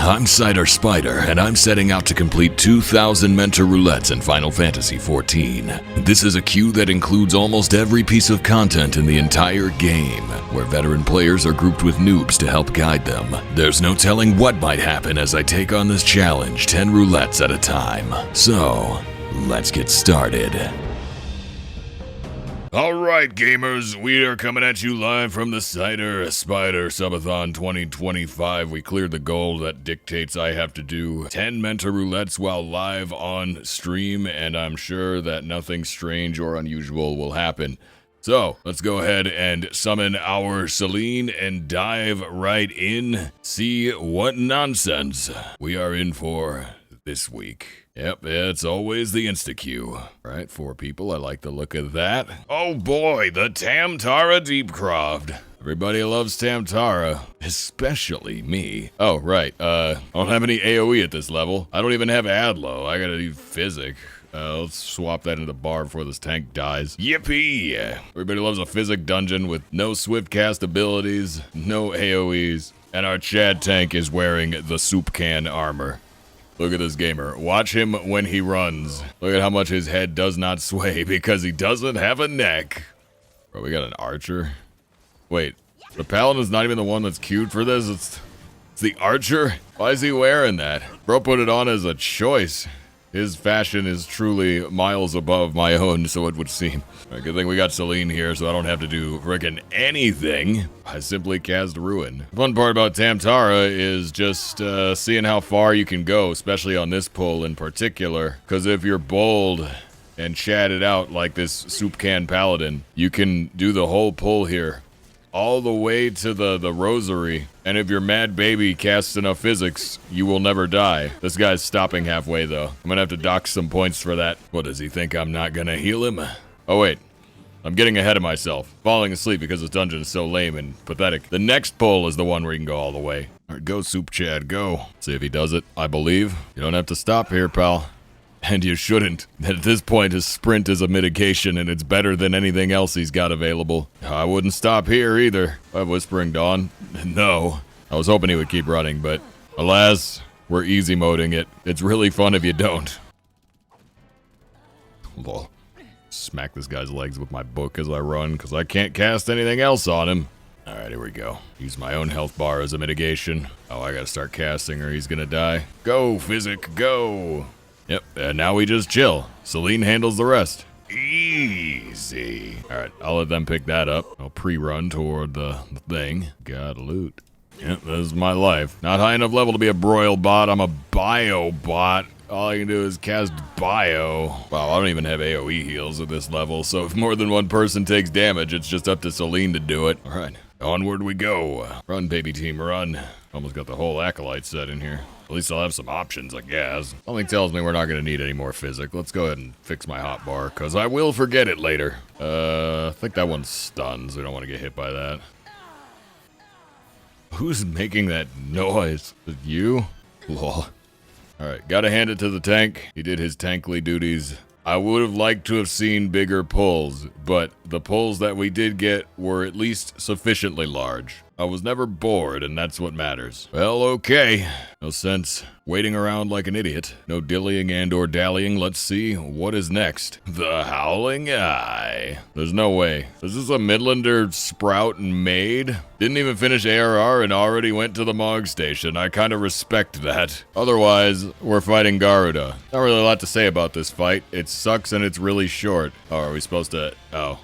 I'm Cider Spider, and I'm setting out to complete 2,000 mentor roulettes in Final Fantasy XIV. This is a queue that includes almost every piece of content in the entire game, where veteran players are grouped with noobs to help guide them. There's no telling what might happen as I take on this challenge 10 roulettes at a time. So, let's get started. Alright gamers, we are coming at you live from the Cider Spider Subathon 2025. We cleared the goal that dictates I have to do 10 mentor roulettes while live on stream, and I'm sure that nothing strange or unusual will happen. So, let's go ahead and summon our Celine and dive right in, see what nonsense we are in for this week. Yep, it's always the insta-queue. Right, 4 people, I like the look of that. Oh boy, the Tamtara Deepcroft. Everybody loves Tamtara, especially me. Oh, right, I don't have any AoE at this level. I don't even have Adlo, I gotta do Physic. Let's swap that into the bar before this tank dies. Yippee! Everybody loves a Physic dungeon with no swift cast abilities, no AoEs, and our Chad tank is wearing the soup can armor. Look at this gamer. Watch him when he runs. Look at how much his head does not sway because he doesn't have a neck. Bro, we got an archer. Wait, the paladin's not even the one that's queued for this? It's the archer? Why is he wearing that? Bro put it on as a choice. His fashion is truly miles above my own, so it would seem. All right, good thing we got Celine here, so I don't have to do frickin' anything. I simply cast Ruin. The fun part about Tamtara is just seeing how far you can go, especially on this pull in particular. Because if you're bold and chat it out like this soup can paladin, you can do the whole pull here, all the way to the rosary. And if your mad baby casts enough physics, you will never die. This guy's stopping halfway though. I'm gonna have to dock some points for that. What, does he think I'm not gonna heal him? Oh wait, I'm getting ahead of myself. Falling asleep because this dungeon is so lame and pathetic. The next pull is the one where you can go all the way. All right, go Soup Chad, go. See if he does it, I believe. You don't have to stop here, pal. And you shouldn't. At this point, his sprint is a mitigation, and it's better than anything else he's got available. I wouldn't stop here, either. I have Whispering Dawn. No. I was hoping he would keep running, but alas, we're easy moding it. It's really fun if you don't. Lol. Smack this guy's legs with my book as I run, because I can't cast anything else on him. Alright, here we go. Use my own health bar as a mitigation. Oh, I gotta start casting or he's gonna die. Go, Physic, go! Yep, and now we just chill. Celine handles the rest. Easy. Alright, I'll let them pick that up. I'll pre-run toward the thing. Gotta loot. Yep, this is my life. Not high enough level to be a broil bot. I'm a bio bot. All I can do is cast bio. Wow, I don't even have AoE heals at this level, so if more than one person takes damage, it's just up to Celine to do it. Alright, onward we go. Run, baby team, run. Almost got the whole Acolyte set in here. At least I'll have some options, I guess. Something tells me we're not going to need any more Physic. Let's go ahead and fix my hotbar, because I will forget it later. I think that one's stunned, so we don't want to get hit by that. Who's making that noise? Is it you? Lol. Alright, gotta hand it to the tank. He did his tankly duties. I would have liked to have seen bigger pulls, but the pulls that we did get were at least sufficiently large. I was never bored, and that's what matters. Well, okay. No sense waiting around like an idiot. No dillying and or dallying. Let's see what is next. The Howling Eye. There's no way. Is this a Midlander sprout and maid? Didn't even finish ARR and already went to the Mog Station. I kind of respect that. Otherwise, we're fighting Garuda. Not really a lot to say about this fight. It sucks and it's really short. Oh, are we supposed to... Oh.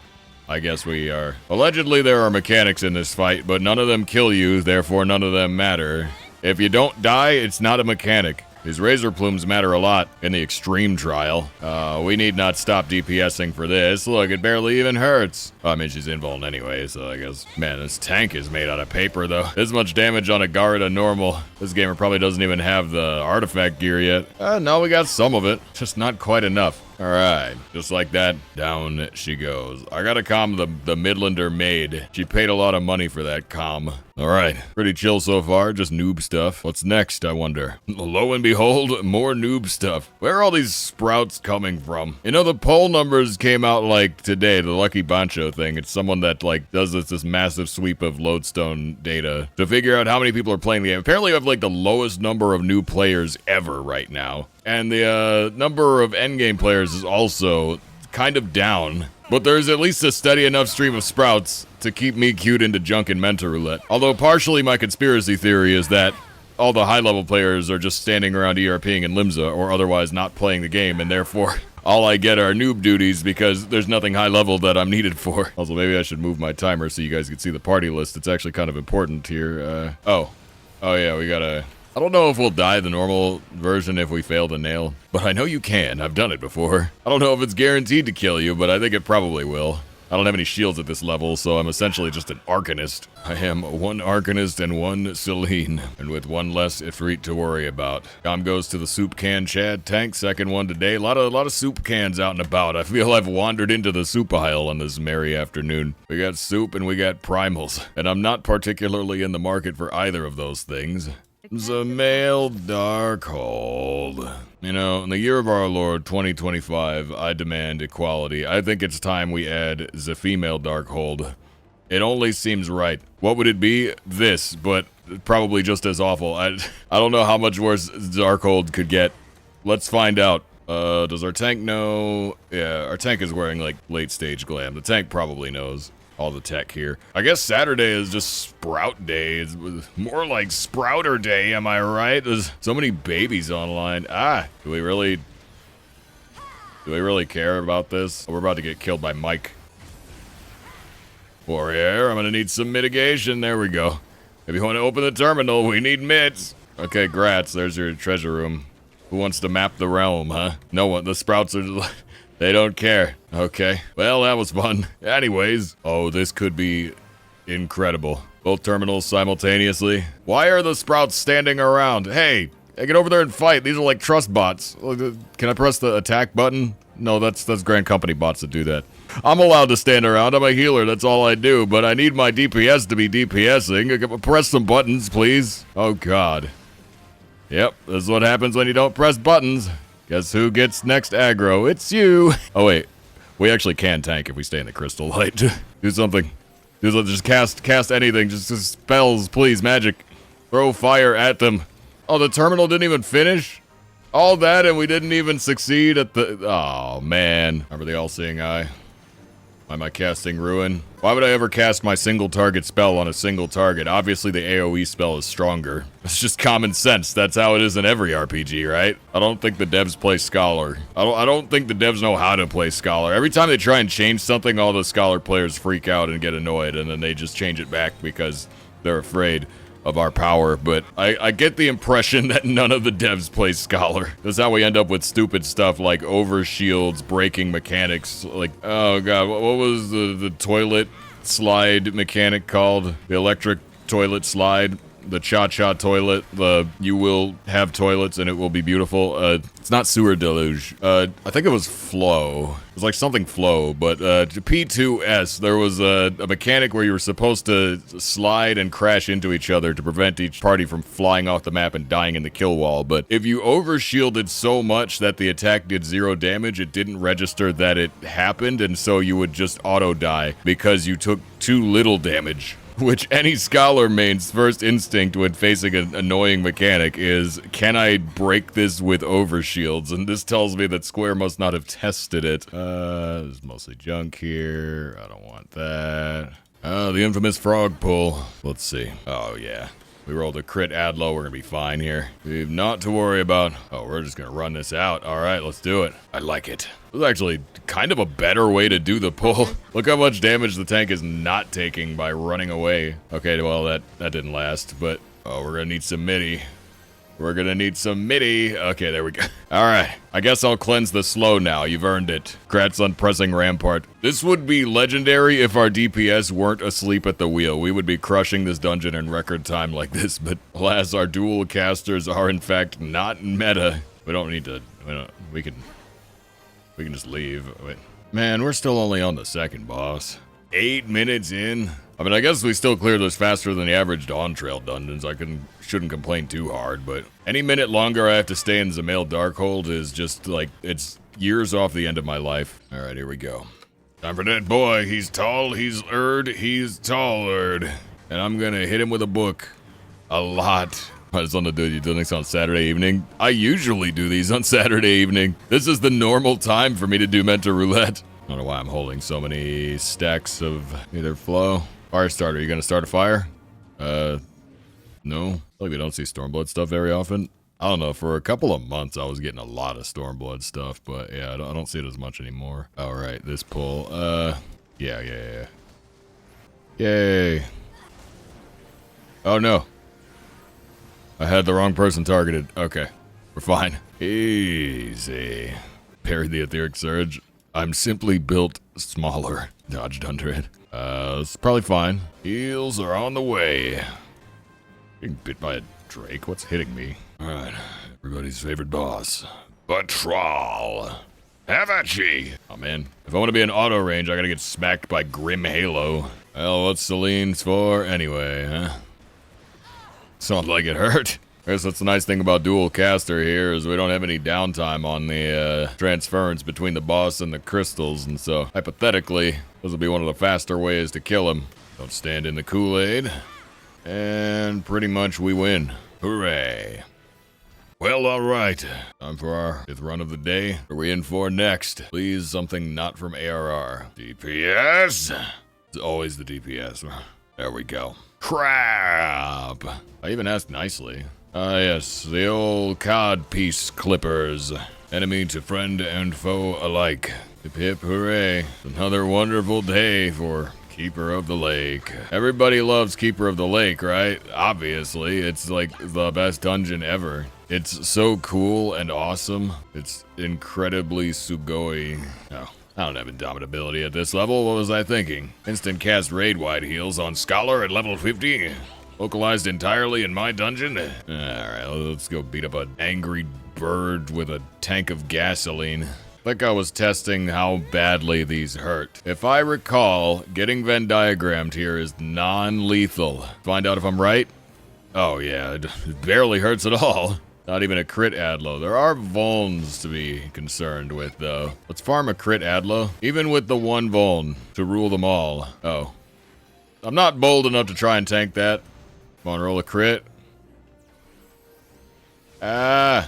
I guess we are. Allegedly, there are mechanics in this fight, but none of them kill you, therefore none of them matter. If you don't die, it's not a mechanic. His razor plumes matter a lot in the extreme trial. We need not stop DPSing for this. Look, it barely even hurts. I mean, she's invuln anyway, so I guess... Man, this tank is made out of paper, though. This much damage on a Garuda normal. This gamer probably doesn't even have the artifact gear yet. No, we got some of it. Just not quite enough. Alright, just like that, down she goes. I gotta calm the Midlander maid. She paid a lot of money for that calm. Alright, pretty chill so far, just noob stuff. What's next, I wonder? Lo and behold, more noob stuff. Where are all these sprouts coming from? You know, the poll numbers came out like today, the Lucky Bancho thing. It's someone that like does this massive sweep of lodestone data to figure out how many people are playing the game. Apparently I have like the lowest number of new players ever right now. And the number of endgame players is also kind of down. But there's at least a steady enough stream of sprouts to keep me cued into junk and Menta Roulette. Although partially my conspiracy theory is that all the high-level players are just standing around ERPing in Limsa or otherwise not playing the game, and therefore all I get are noob duties because there's nothing high-level that I'm needed for. Also, maybe I should move my timer so you guys can see the party list. It's actually kind of important here. Oh yeah, we gotta... I don't know if we'll die the normal version if we fail to nail, but I know you can. I've done it before. I don't know if it's guaranteed to kill you, but I think it probably will. I don't have any shields at this level, so I'm essentially just an Arcanist. I am one Arcanist and one Celine, and with one less Ifrit to worry about. Goes to the soup can Chad tank, second one today. A lot of soup cans out and about. I feel I've wandered into the soup aisle on this merry afternoon. We got soup and we got primals, and I'm not particularly in the market for either of those things. The male Darkhold. You know, in the year of our Lord 2025, I demand equality. I think it's time we add the female Darkhold. It only seems right. What would it be? This, but probably just as awful. I don't know how much worse Darkhold could get. Let's find out. Does our tank know? Yeah, our tank is wearing like late stage glam. The tank probably knows. All the tech here. I guess Saturday is just Sprout Day. It's more like Sprouter Day, am I right? There's so many babies online. Do we really care about this? Oh, we're about to get killed by Mike. Warrior, I'm gonna need some mitigation. There we go. If you want to open the terminal, we need mids. Okay, grats. There's your treasure room. Who wants to map the realm, huh? No one. The sprouts are... They don't care. Okay. Well, that was fun. Anyways. Oh, this could be incredible. Both terminals simultaneously. Why are the sprouts standing around? Hey, get over there and fight. These are like trust bots. Can I press the attack button? No, that's Grand Company bots that do that. I'm allowed to stand around. I'm a healer. That's all I do. But I need my DPS to be DPSing. Press some buttons, please. Oh, God. Yep, this is what happens when you don't press buttons. Guess who gets next aggro? It's you! Oh wait, we actually can tank if we stay in the crystal light. Do something. Just cast anything. Just spells, please, magic. Throw fire at them. Oh, the terminal didn't even finish? All that and we didn't even succeed at the... Oh, man. Remember the all-seeing eye? Why am I casting Ruin? Why would I ever cast my single target spell on a single target? Obviously the AoE spell is stronger. It's just common sense. That's how it is in every RPG, right? I don't think the devs play Scholar. I don't think the devs know how to play Scholar. Every time they try and change something, all the Scholar players freak out and get annoyed, and then they just change it back because they're afraid of our power, but I get the impression that none of the devs play Scholar. That's how we end up with stupid stuff like overshields, breaking mechanics, like, oh god, what was the toilet slide mechanic called? The electric toilet slide? The cha-cha toilet, the you will have toilets and it will be beautiful. It's not sewer deluge. I think it was flow. It was like something flow, but P2S, there was a mechanic where you were supposed to slide and crash into each other to prevent each party from flying off the map and dying in the kill wall. But if you overshielded so much that the attack did 0 damage, it didn't register that it happened, and so you would just auto-die because you took too little damage. Which any Scholar main's first instinct when facing an annoying mechanic is, can I break this with overshields? And this tells me that Square must not have tested it. There's mostly junk here. I don't want that. The infamous frog pull. Let's see. Oh, yeah. We rolled a crit ad low. We're gonna be fine here. We have not to worry about. Oh, we're just gonna run this out. All right, let's do it. I like it. This is actually kind of a better way to do the pull. Look how much damage the tank is not taking by running away. Okay, well, that didn't last, but oh, we're gonna need some midi. We're gonna need some midi. Okay, there we go. All right, I guess I'll cleanse the slow now. You've earned it. Congrats on pressing Rampart. This would be legendary if our DPS weren't asleep at the wheel. We would be crushing this dungeon in record time like this, but alas, our dual casters are in fact not meta. We don't need to, we can just leave. Wait. Man, we're still only on the second boss. 8 minutes in. I mean, I guess we still cleared this faster than the average Dawn Trail dungeons. Shouldn't complain too hard, but any minute longer I have to stay in Zamale Darkhold is just like, it's years off the end of my life. All right, here we go. Time for that boy. He's tall, he's taller. And I'm gonna hit him with a book. A lot. I just want to do you doing this on Saturday evening. I usually do these on Saturday evening. This is the normal time for me to do Mentor Roulette. I don't know why I'm holding so many stacks of either flow. Fire starter, you gonna start a fire? No. I feel like we don't see Stormblood stuff very often. I don't know, for a couple of months I was getting a lot of Stormblood stuff, but yeah, I don't see it as much anymore. All right, this pull, yeah. Yay. Oh no. I had the wrong person targeted. Okay, we're fine. Easy. Parried the Etheric Surge. I'm simply built smaller. Dodged under it. It's probably fine. Heals are on the way. Being bit by a drake? What's hitting me? Alright, everybody's favorite boss. Batraal. Have at ye! Oh man, if I want to be in auto range, I gotta get smacked by Grim Halo. Well, what's Celine's for anyway, huh? Sounds like it hurt. I guess that's the nice thing about dual caster here is we don't have any downtime on the transference between the boss and the crystals, and so hypothetically, this will be one of the faster ways to kill him. Don't stand in the Kool-Aid. And pretty much we win. Hooray. Well, alright. Time for our 5th run of the day. What are we in for next? Please, something not from ARR. DPS? It's always the DPS. There we go. Crap. I even asked nicely. Ah, yes. The old cod piece clippers. Enemy to friend and foe alike. Hip hip hooray. Another wonderful day for Keeper of the Lake. Everybody loves Keeper of the Lake, right? Obviously, it's like the best dungeon ever. It's so cool and awesome. It's incredibly sugoi. Oh, I don't have indomitability at this level. What was I thinking? Instant cast raid wide heals on Scholar at level 50. Localized entirely in my dungeon. Alright, let's go beat up an angry bird with a tank of gasoline. Like I was testing how badly these hurt. If I recall, getting Venn diagrammed here is non-lethal. Find out if I'm right? Oh yeah, it barely hurts at all. Not even a crit adlo. There are vulns to be concerned with though. Let's farm a crit adlo. Even with the one vuln to rule them all. Oh. I'm not bold enough to try and tank that. Come on, roll a crit. Ah.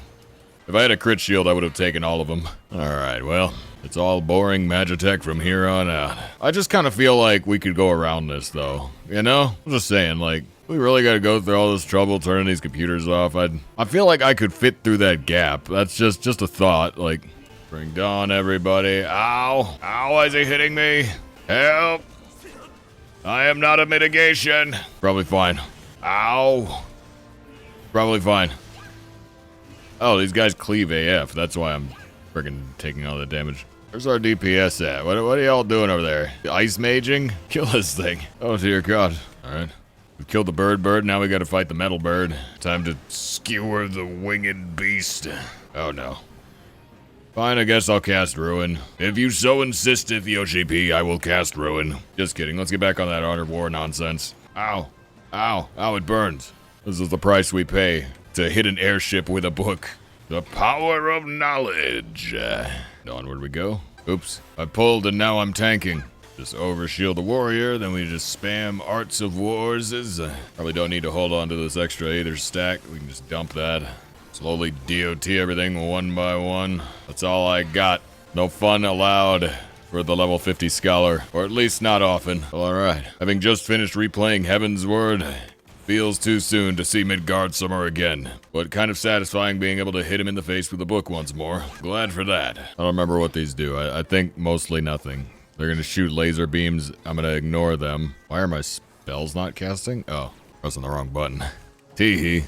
If I had a crit shield, I would have taken all of them. Alright, well, it's all boring Magitech from here on out. I just kind of feel like we could go around this, though. You know? I'm just saying, like, we really gotta go through all this trouble turning these computers off. I feel like I could fit through that gap. That's just a thought. Like, bring dawn, everybody. Ow! Ow, why is he hitting me? Help! I am not a mitigation. Probably fine. Ow! Probably fine. Oh, these guys cleave AF. That's why I'm freaking taking all the damage. Where's our DPS at? What are y'all doing over there? Ice maging? Kill this thing. Oh, dear God. All right. We've killed the bird. Now we got to fight the metal bird. Time to skewer the winged beast. Oh, no. Fine, I guess I'll cast Ruin. If you so insisteth, Yoshi, I will cast Ruin. Just kidding. Let's get back on that Art of War nonsense. Ow. Ow. Ow, it burns. This is the price we pay to hit an airship with a book. The power of knowledge. Onward we go. Oops. I pulled and now I'm tanking. Just overshield the warrior, then we just spam Arts of Wars. Probably don't need to hold on to this extra Aether stack. We can just dump that. Slowly DOT everything one by one. That's all I got. No fun allowed for the level 50 scholar. Or at least not often. Well, alright. Having just finished replaying Heaven's Word, feels too soon to see Midgard Summer again, but kind of satisfying being able to hit him in the face with a book once more. Glad for that. I don't remember what these do. I think mostly nothing. They're gonna shoot laser beams. I'm gonna ignore them. Why are my spells not casting? Oh, pressing the wrong button. Teehee.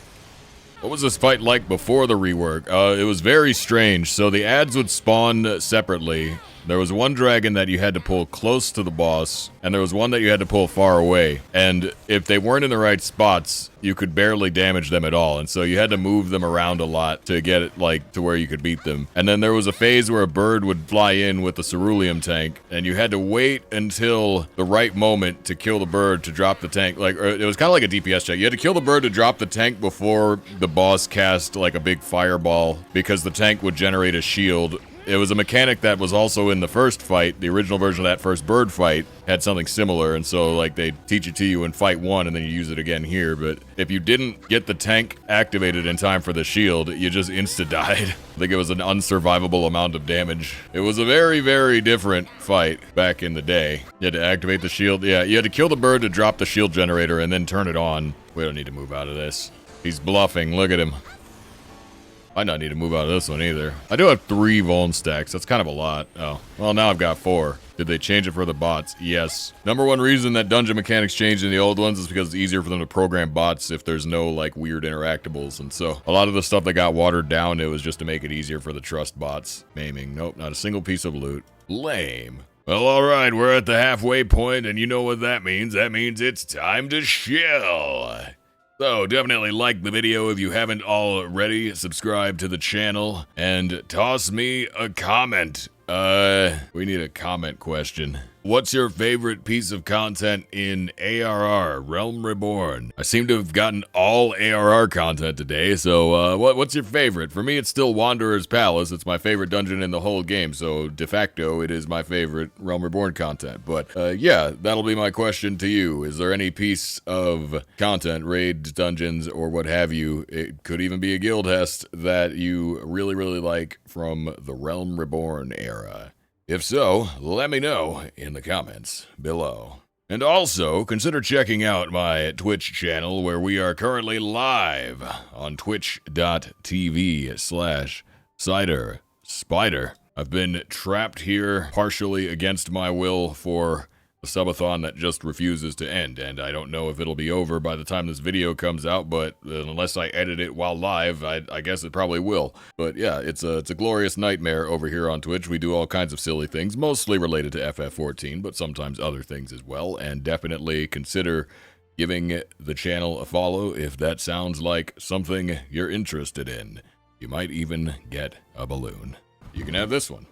What was this fight like before the rework? It was very strange. So the ads would spawn separately, There was one dragon that you had to pull close to the boss, and there was one that you had to pull far away. And if they weren't in the right spots, you could barely damage them at all. And so you had to move them around a lot to get it, like, to where you could beat them. And then there was a phase where a bird would fly in with the ceruleum tank, and you had to wait until the right moment to kill the bird to drop the tank. Like, or it was kind of like a DPS check. You had to kill the bird to drop the tank before the boss cast, like, a big fireball, because the tank would generate a shield. It was a mechanic that was also in the first fight. The original version of that first bird fight had something similar, and so like they teach it to you in fight 1 and then you use it again here. But if you didn't get the tank activated in time for the shield, you just insta-died. I think it was an unsurvivable amount of damage. It was a very, very different fight back in the day. You had to activate the shield. Yeah, you had to kill the bird to drop the shield generator and then turn it on. We don't need to move out of this. He's bluffing, look at him. I not need to move out of this one either. I do have 3 Vuln stacks. That's kind of a lot. Oh, well, now I've got 4. Did they change it for the bots? Yes. Number 1 reason that dungeon mechanics changed in the old ones is because it's easier for them to program bots if there's no, like, weird interactables. And so a lot of the stuff that got watered down, it was just to make it easier for the trust bots. Maiming. Nope, not a single piece of loot. Lame. Well, alright, we're at the halfway point, and you know what that means. That means it's time to chill. So definitely like the video if you haven't already, subscribe to the channel, and toss me a comment. We need a comment question. What's your favorite piece of content in ARR, Realm Reborn? I seem to have gotten all ARR content today, so what's your favorite? For me, it's still Wanderer's Palace. It's my favorite dungeon in the whole game, so de facto, it is my favorite Realm Reborn content. But yeah, that'll be my question to you. Is there any piece of content, raids, dungeons, or what have you, it could even be a guild hest, that you really, really like from the Realm Reborn era? If so, let me know in the comments below. And also, consider checking out my Twitch channel where we are currently live on twitch.tv/CiderSpider. I've been trapped here partially against my will for a subathon that just refuses to end, and I don't know if it'll be over by the time this video comes out, but unless I edit it while live, I guess it probably will. But yeah, it's a glorious nightmare over here on Twitch. We do all kinds of silly things, mostly related to FF14, but sometimes other things as well, and definitely consider giving the channel a follow if that sounds like something you're interested in. You might even get a balloon. You can have this one.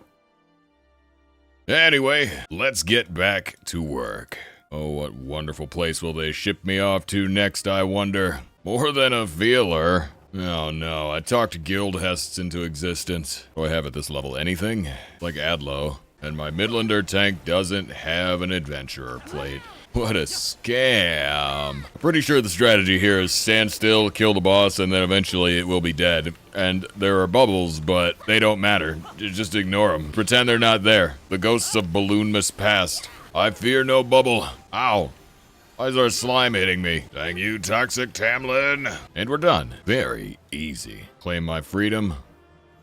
Anyway, let's get back to work. Oh, what wonderful place will they ship me off to next, I wonder? More than a feeler. Oh no, I talked guild hests into existence. What do I have at this level? Anything? Like Adlo. And my Midlander tank doesn't have an adventurer plate. What a scam. I'm pretty sure the strategy here is stand still, kill the boss, and then eventually it will be dead. And there are bubbles, but they don't matter. Just ignore them. Pretend they're not there. The ghosts of Balloonmas past. I fear no bubble. Ow. Why is our slime hitting me? Thank you, Toxic Tamlin. And we're done. Very easy. Claim my freedom.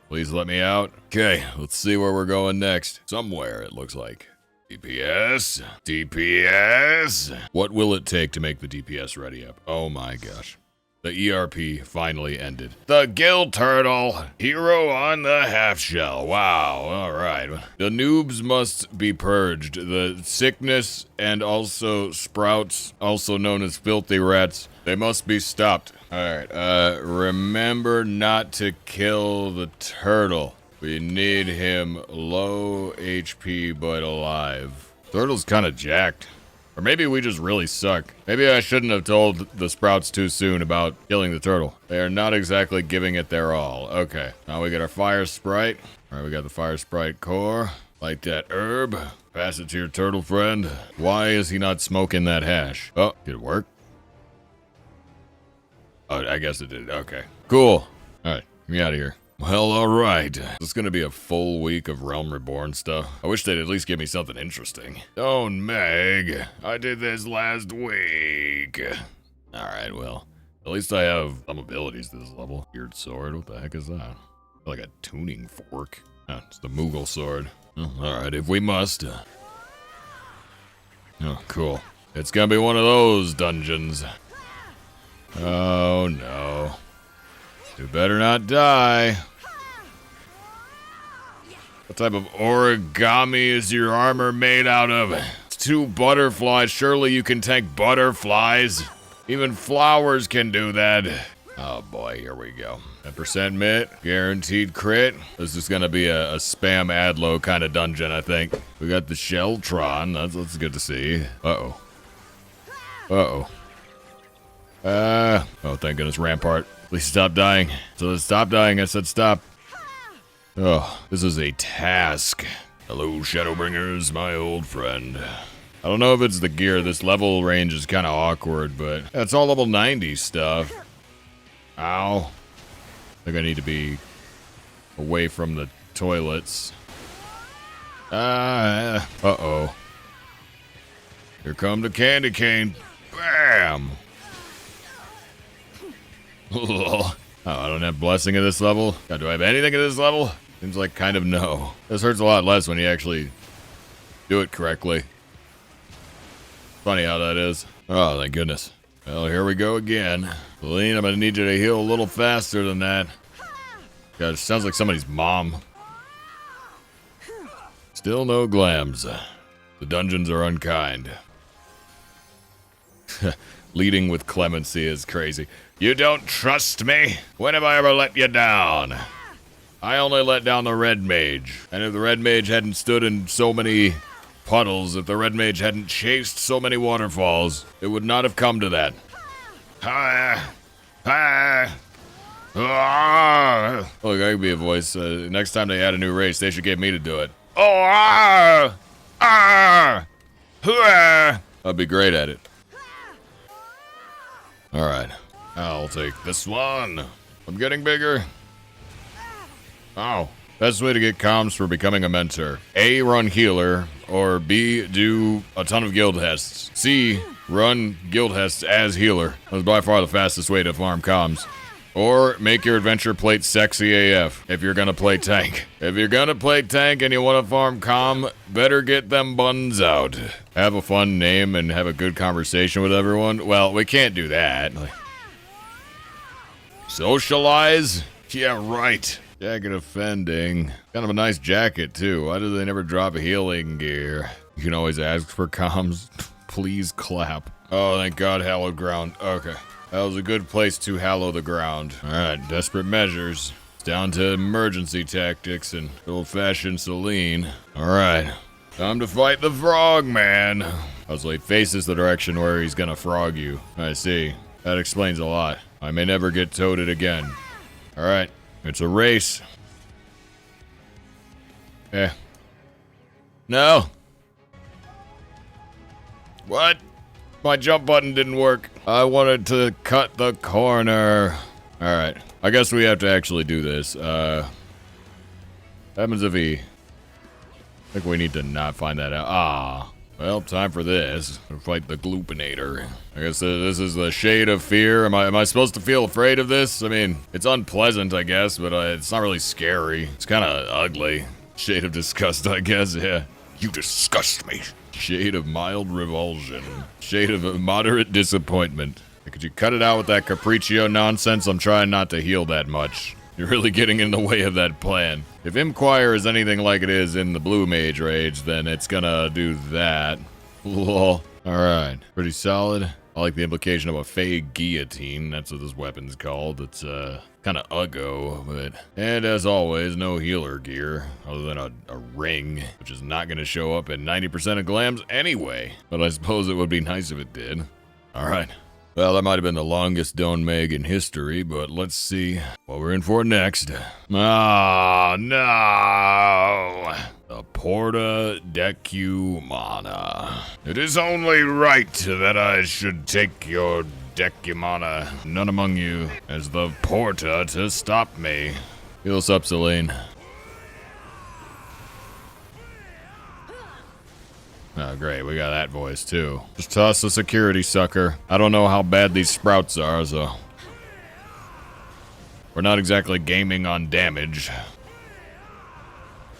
Please let me out. Okay, let's see where we're going next. Somewhere, it looks like. DPS? DPS? What will it take to make the DPS ready up? Oh my gosh. The ERP finally ended. The Guild Turtle, hero on the half shell. Wow, alright. The noobs must be purged. The sickness and also sprouts, also known as filthy rats, they must be stopped. Alright, remember not to kill the turtle. We need him low HP but alive. Turtle's kind of jacked. Or maybe we just really suck. Maybe I shouldn't have told the sprouts too soon about killing the turtle. They are not exactly giving it their all. Okay, now we got our fire sprite. Alright, we got the fire sprite core. Light that herb. Pass it to your turtle friend. Why is he not smoking that hash? Oh, did it work? Oh, I guess it did. Okay, cool. Alright, get me out of here. Well, alright. This is gonna be a full week of Realm Reborn stuff. I wish they'd at least give me something interesting. Don't Meg. I did this last week. Alright, well. At least I have some abilities to this level. Weird sword, what the heck is that? Like a tuning fork. Oh, it's the Moogle sword. Oh, alright, if we must. Oh, cool. It's gonna be one of those dungeons. Oh no. You better not die. What type of origami is your armor made out of? It's 2 butterflies. Surely you can tank butterflies. Even flowers can do that. Oh boy, here we go. 10% mit, guaranteed crit. This is gonna be a spam adlo kind of dungeon, I think. We got the Shelltron. That's good to see. Uh-oh. Uh-oh. Oh, thank goodness, Rampart. Please stop dying. So stop dying, I said stop. Oh, this is a task. Hello, Shadowbringers, my old friend. I don't know if it's the gear. This level range is kind of awkward, but it's all level 90 stuff. Ow. I think I need to be away from the toilets. Uh-oh. Here come the candy cane. Bam! Oh, I don't have blessing at this level. God, do I have anything at this level? Seems like kind of no. This hurts a lot less when you actually do it correctly. Funny how that is. Oh, thank goodness. Well, here we go again. Celine, I'm gonna need you to heal a little faster than that. God, it sounds like somebody's mom. Still no glams. The dungeons are unkind. Leading with clemency is crazy. You don't trust me? When have I ever let you down? I only let down the red mage. And if the red mage hadn't stood in so many puddles, if the red mage hadn't chased so many waterfalls, it would not have come to that. Look, I could be a voice. Next time they add a new race, they should get me to do it. I'd be great at it. Alright, I'll take this one. I'm getting bigger. Oh, best way to get comms for becoming a mentor. A, run healer, or B, do a ton of guild hests. C, run guild hests as healer. That's by far the fastest way to farm comms. Or make your adventure plate sexy AF if you're gonna play tank. If you're gonna play tank and you wanna farm comm, better get them buns out. Have a fun name and have a good conversation with everyone. Well, we can't do that. Socialize? Yeah, right. Jacket offending. Kind of a nice jacket, too. Why do they never drop healing gear? You can always ask for comms. Please clap. Oh, thank God, hallowed ground. Okay. That was a good place to hallow the ground. Alright, desperate measures. It's down to emergency tactics and old-fashioned Celine. Alright, time to fight the frog, man. Also, he faces the direction where he's gonna frog you. I see. That explains a lot. I may never get toaded again. Alright, it's a race. No. What? My jump button didn't work. I wanted to cut the corner. Alright. I guess we have to actually do this. What happens if he... I think we need to not find that out. Well, time for this. Fight the Gloopinator. I guess this is the shade of fear. Am I supposed to feel afraid of this? I mean, it's unpleasant, I guess, but it's not really scary. It's kind of ugly. Shade of disgust, I guess, yeah. You disgust me. Shade of mild revulsion. Shade of moderate disappointment. Could you cut it out with that Capriccio nonsense? I'm trying not to heal that much. You're really getting in the way of that plan. If Imquire is anything like it is in the Blue Mage Rage, then it's gonna do that. Lol. Alright. Pretty solid. I like the implication of a Fey Guillotine. That's what this weapon's called. It's, kind of uggo, but... And as always, no healer gear, other than a ring, which is not gonna show up in 90% of glams anyway. But I suppose it would be nice if it did. Alright. Well, that might have been the longest Don Meg in history, but let's see what we're in for next. Ah, no! The Porta Decumana. It is only right that I should take your Decumana. None among you has the Porta to stop me. Heal us up, Celine. Oh, great. We got that voice, too. Just toss the security sucker. I don't know how bad these sprouts are, so... We're not exactly gaming on damage.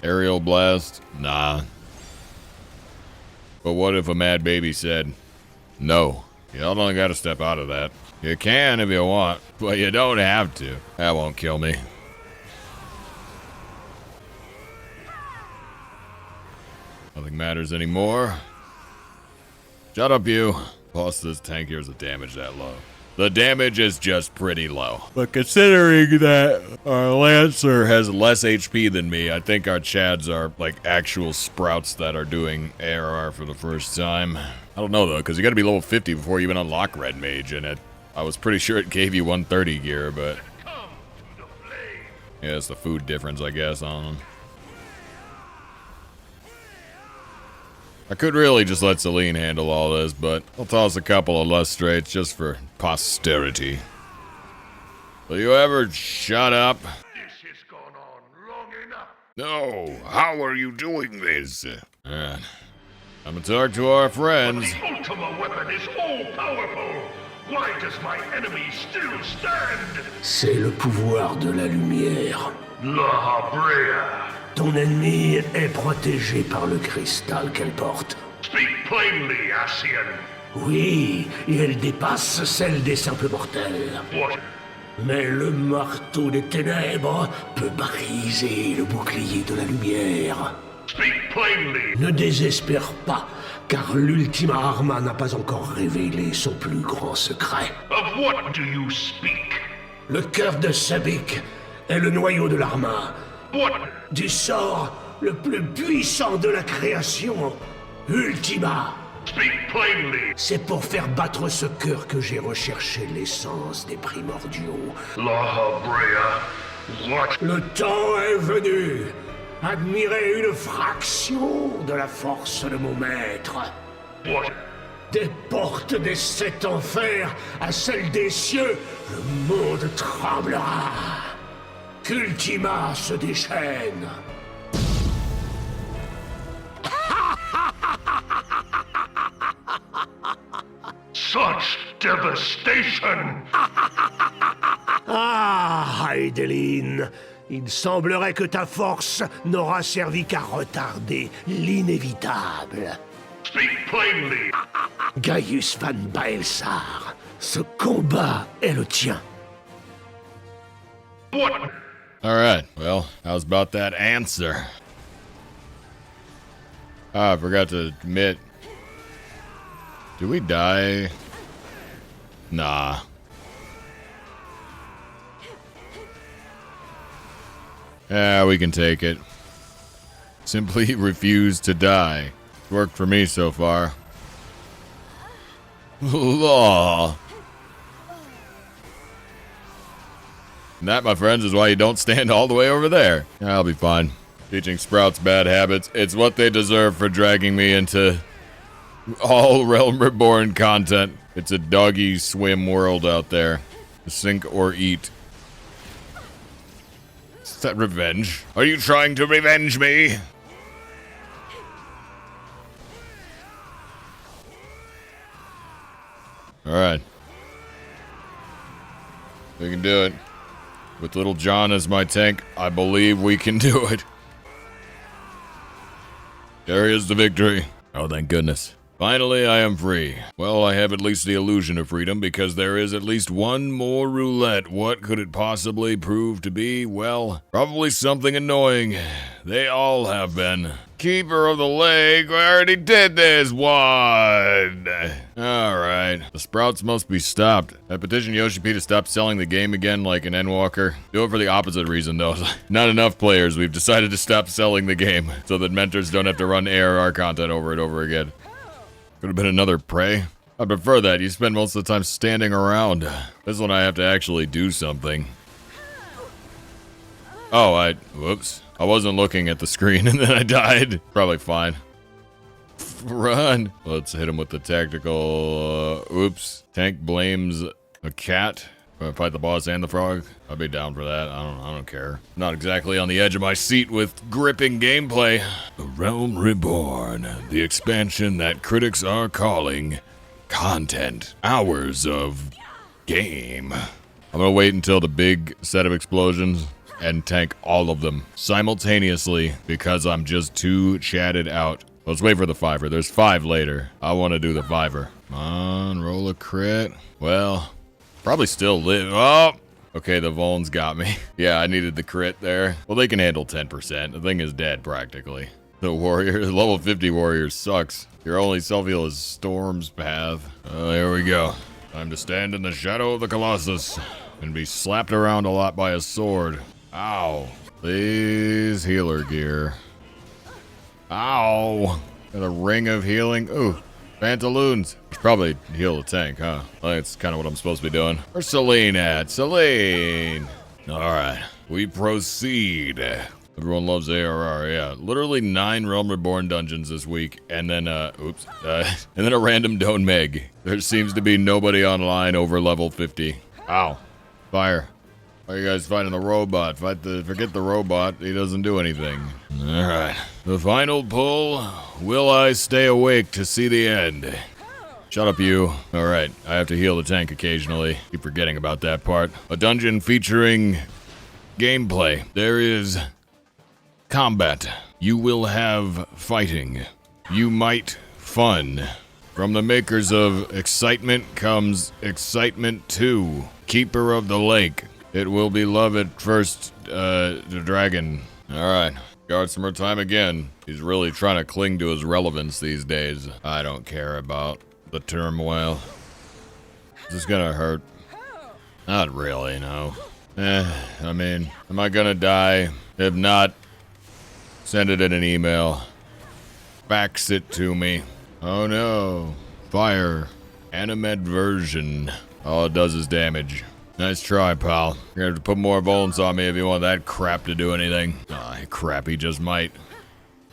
Aerial blast? Nah. But what if a mad baby said, no? Y'all don't gotta step out of that. You can if you want, but you don't have to. That won't kill me. Nothing matters anymore. Shut up, you. Plus, this tank here is the damage that low. The damage is just pretty low. But considering that our Lancer has less HP than me, I think our Chads are like actual sprouts that are doing ARR for the first time. I don't know though, because you gotta be level 50 before you even unlock Red Mage, and I was pretty sure it gave you 130 gear, but yeah, it's the food difference, I guess, on them. I could really just let Celine handle all this, but I'll toss a couple of lustrates just for posterity. Will you ever shut up? This has gone on long enough. No, how are you doing this? Alright. I'm gonna talk to our friends. The ultimate weapon is all-powerful. Why does my enemy still stand? C'est le pouvoir de la lumière. La Brea. Ton ennemi est protégé par le cristal qu'elle porte. Speak plainly, Ascian. Oui, et elle dépasse celle des simples mortels. What? Mais le marteau des ténèbres peut briser le bouclier de la lumière. Speak plainly. Ne désespère pas, car l'Ultima Arma n'a pas encore révélé son plus grand secret. Of what do you speak? Le cœur de Sabik est le noyau de l'Arma. What? Du sort le plus puissant de la création, Ultima. Speak plainly. C'est pour faire battre ce cœur que j'ai recherché l'essence des primordiaux. La Brea. What? Le temps est venu. Admirez une fraction de la force de mon maître. What? Des portes des 7 enfers à celles des cieux, le monde tremblera. Qu'Ultima se déchaîne. Such devastation! Ah, Heidelin, il semblerait que ta force n'aura servi qu'à retarder l'inévitable. Speak plainly! Gaius van Baelsar, ce combat est le tien. What? Alright, well, how's about that answer? Ah, I forgot to admit. Did we die? Nah. Yeah, we can take it. Simply refuse to die. It's worked for me so far. Law. And that, my friends, is why you don't stand all the way over there. I'll be fine. Teaching sprouts bad habits. It's what they deserve for dragging me into all Realm Reborn content. It's a doggy swim world out there. Sink or eat. Is that revenge? Are you trying to revenge me? Alright. We can do it. With Little John as my tank, I believe we can do it. There is the victory. Oh, thank goodness. Finally, I am free. Well, I have at least the illusion of freedom because there is at least one more roulette. What could it possibly prove to be? Well, probably something annoying. They all have been. Keeper of the Lake, I already did this one. Alright, the sprouts must be stopped. I petition Yoshi P to stop selling the game again like an Endwalker. Do it for the opposite reason though. Not enough players. We've decided to stop selling the game so that mentors don't have to run ARR content over and over again. Could have been another prey. I prefer that. You spend most of the time standing around. This one I have to actually do something. Oh, whoops. I wasn't looking at the screen and then I died. Probably fine. Run. Let's hit him with the tactical, oops. Tank blames a cat. Fight the boss and the frog. I'd be down for that. I don't care. Not exactly on the edge of my seat with gripping gameplay. The Realm Reborn, the expansion that critics are calling content. Hours of game. I'm gonna wait until the big set of explosions and tank all of them simultaneously because I'm just too chatted out. Let's wait for the fiver. There's 5 later. I want to do the fiver. Come on, roll a crit. Well, probably still live. Oh, okay, the Volns got me. Yeah, I needed the crit there. Well, they can handle 10%. The thing is dead practically. The warrior, level 50 warrior sucks. Your only self-heal is Storm's Path. There we go. Time to stand in the shadow of the Colossus and be slapped around a lot by a sword. Ow. Please, healer gear. Ow. Got a ring of healing. Ooh, pantaloons. Should probably heal the tank, huh? That's kind of what I'm supposed to be doing. Where's Celine at? Celine. All right, we proceed. Everyone loves ARR, yeah. Literally 9 Realm Reborn dungeons this week, and then, and then a random Don't Meg. There seems to be nobody online over level 50. Ow. Fire. Why are you guys fighting the robot? Forget the robot, he doesn't do anything. Alright. The final pull. Will I stay awake to see the end? Shut up, you. Alright, I have to heal the tank occasionally. Keep forgetting about that part. A dungeon featuring gameplay. There is combat. You will have fighting. You might fun. From the makers of Excitement comes Excitement 2, Keeper of the Lake. It will be love at first, the dragon. Alright, guard some more time again. He's really trying to cling to his relevance these days. I don't care about the turmoil. Is this gonna hurt? Not really, no. I mean, am I gonna die? If not, send it in an email. Fax it to me. Oh no. Fire. Animate version. All it does is damage. Nice try, pal. You're gonna have to put more volts on me if you want that crap to do anything. Ah, crap, he just might.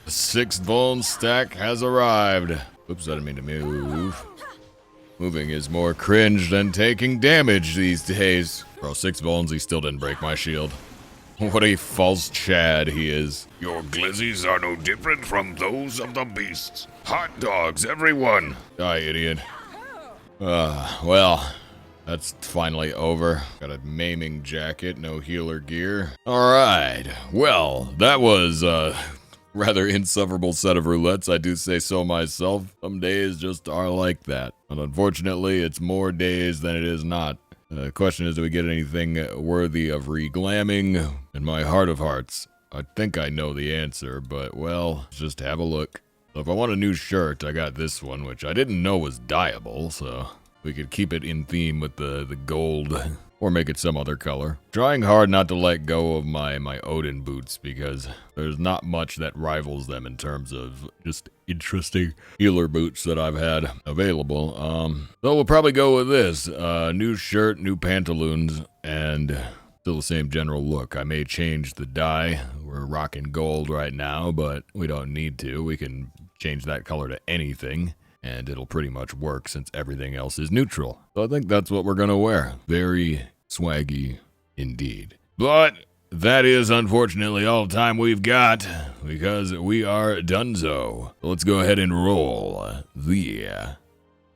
The 6th Vuln stack has arrived. Oops, I didn't mean to move. Moving is more cringe than taking damage these days. Bro, 6 Vulns, he still didn't break my shield. What a false Chad he is. Your glizzies are no different from those of the beasts. Hot dogs, everyone. Die, idiot. Well, that's finally over. Got a maiming jacket, no healer gear. Alright, well, that was rather insufferable set of roulettes, I do say so myself. Some days just are like that. And unfortunately, it's more days than it is not. The question is, do we get anything worthy of reglamming? In my heart of hearts, I think I know the answer, but well, let's just have a look. So if I want a new shirt, I got this one, which I didn't know was dyeable, so we could keep it in theme with the gold, or make it some other color. Trying hard not to let go of my Odin boots, because there's not much that rivals them in terms of just interesting healer boots that I've had available. So we'll probably go with this. New shirt, new pantaloons, and still the same general look. I may change the dye. We're rocking gold right now, but we don't need to. We can change that color to anything, and it'll pretty much work since everything else is neutral. So I think that's what we're gonna wear. Very swaggy indeed. But that is unfortunately all the time we've got, because we are donezo. Let's go ahead and roll the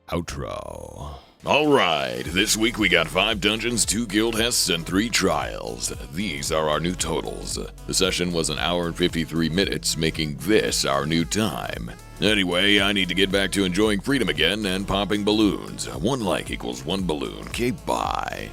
outro. Alright, this week we got 5 dungeons, 2 guild hests, and 3 trials. These are our new totals. The session was 1 hour and 53 minutes, making this our new time. Anyway, I need to get back to enjoying freedom again and popping balloons. 1 like equals 1 balloon. Okay, bye.